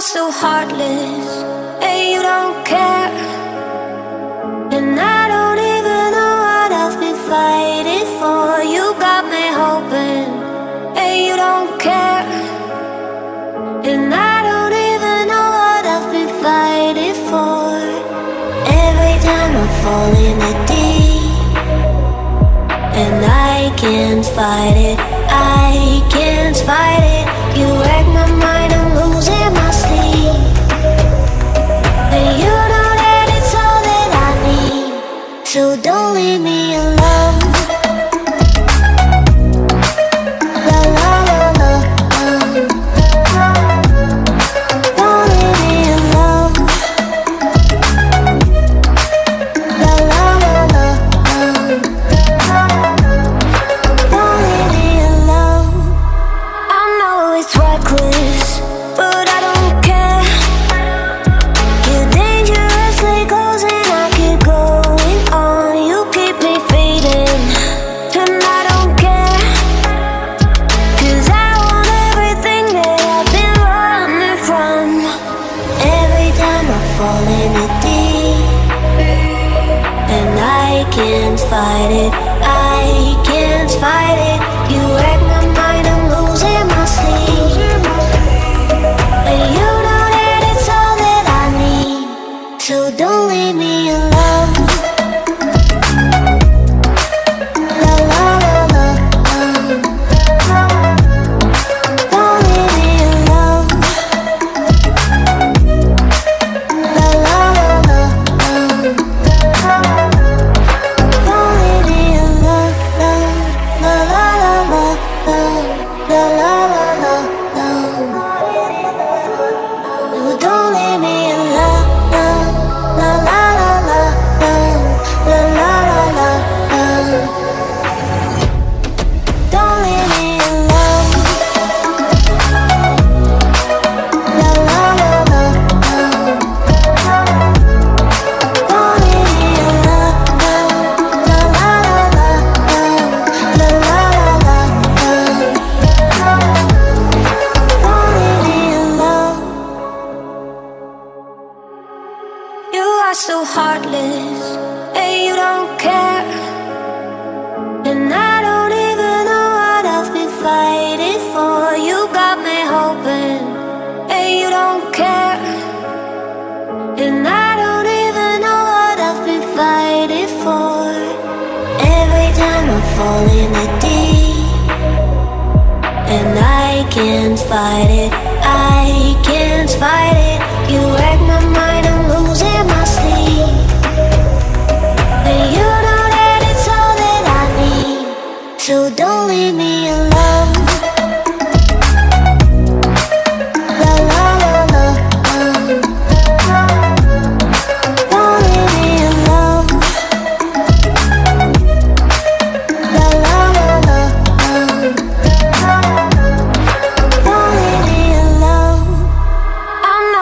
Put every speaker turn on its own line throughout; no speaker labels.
are so heartless, and you don't care. And I don't even know what I've been fighting for. You got me hoping, and you don't care. And I don't even know what I've been fighting for. Every time I fall in the deep, and I can't fight it, I can't fight it. You wreck my mind, I'm losing my sleep. And you know that it's all that I need, so don't leave me alone. La la la la, don't leave me alone. La la la la, don't leave me alone. I know it's reckless, but I don't care. You're dangerously close and I keep going on. You keep me fading, and I don't care. 'Cause I want everything that I've been running from. Every time I fall in the deep, and I can't fight it, I can't fight it. You wreck my mind, I'm losing my sleep. And you know that it's all that I need, so don't leave me alone. La la la la, don't leave me alone. La la la la, don't leave me alone. La la la la, la la la la, no, don't leave me alone. La la la la, la la la la, don't leave me alone. La la la la, don't leave me alone. La la la la, la la la la, don't leave me alone. You are so heartless, and you don't care. And I don't even know what I've been fighting for. You got me hoping, and you don't care. And I don't even know what I've been fighting for. Every time I fall in the deep, and I can't fight it, I can't fight it. You wreck my mind, I'm losing my sleep. And you know that it's all that I need, so don't leave me alone. La la la la, don't leave me alone. La la la la, don't leave me alone. I know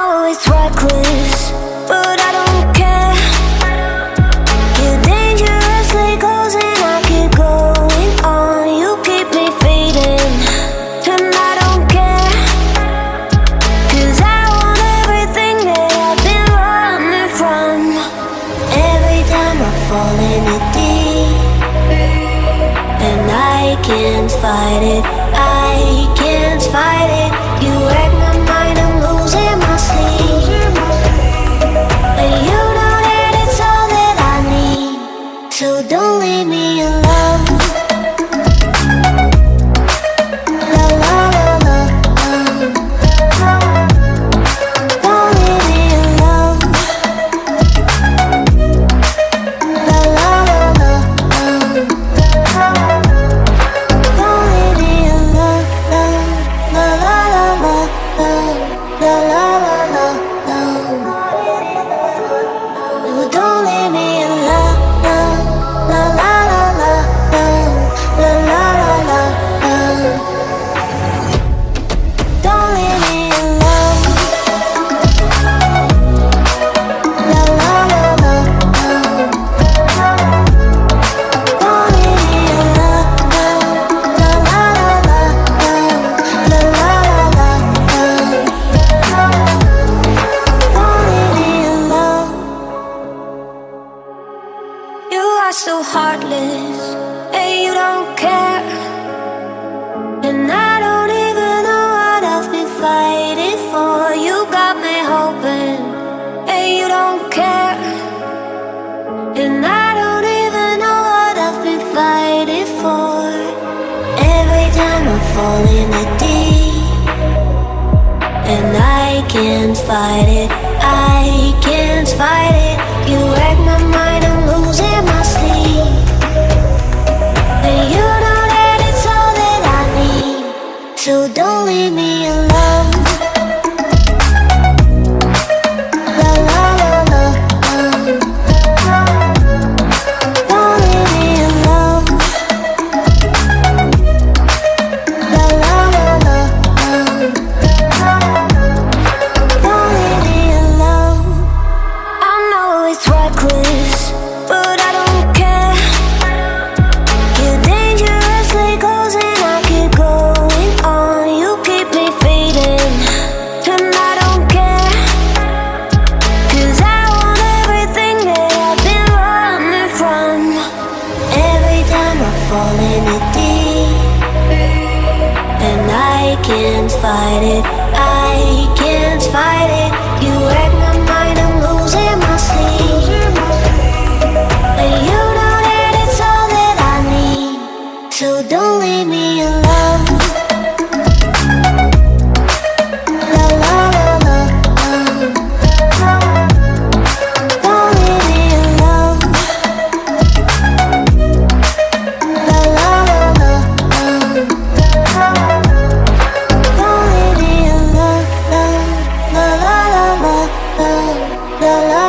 heartless, and you don't care. And I don't even know what I've been fighting for. You got me hoping, and you don't care. And I don't even know what I've been fighting for. Every time I fall in the deep, and I can't fight it, I can't fight it. You wreck my mind, I'm losing my sleep. And you know that it's all that I need, so don't leave me alone. La la la la, don't leave me alone. La la la la, don't leave me alone. I know it's reckless, but I don't care. You're dangerously close and I keep going on. You keep me fading, and I don't care. 'Cause I want everything that I've been running from. Every time I fall in it deep, and I can't fight it, I can't fight it. You wreck my mind, I'm losing my sleep. And you know that it's all that I need, so don't leave me alone. La la la la, don't leave me alone. La la la la, don't leave me alone. La la la la la, la la.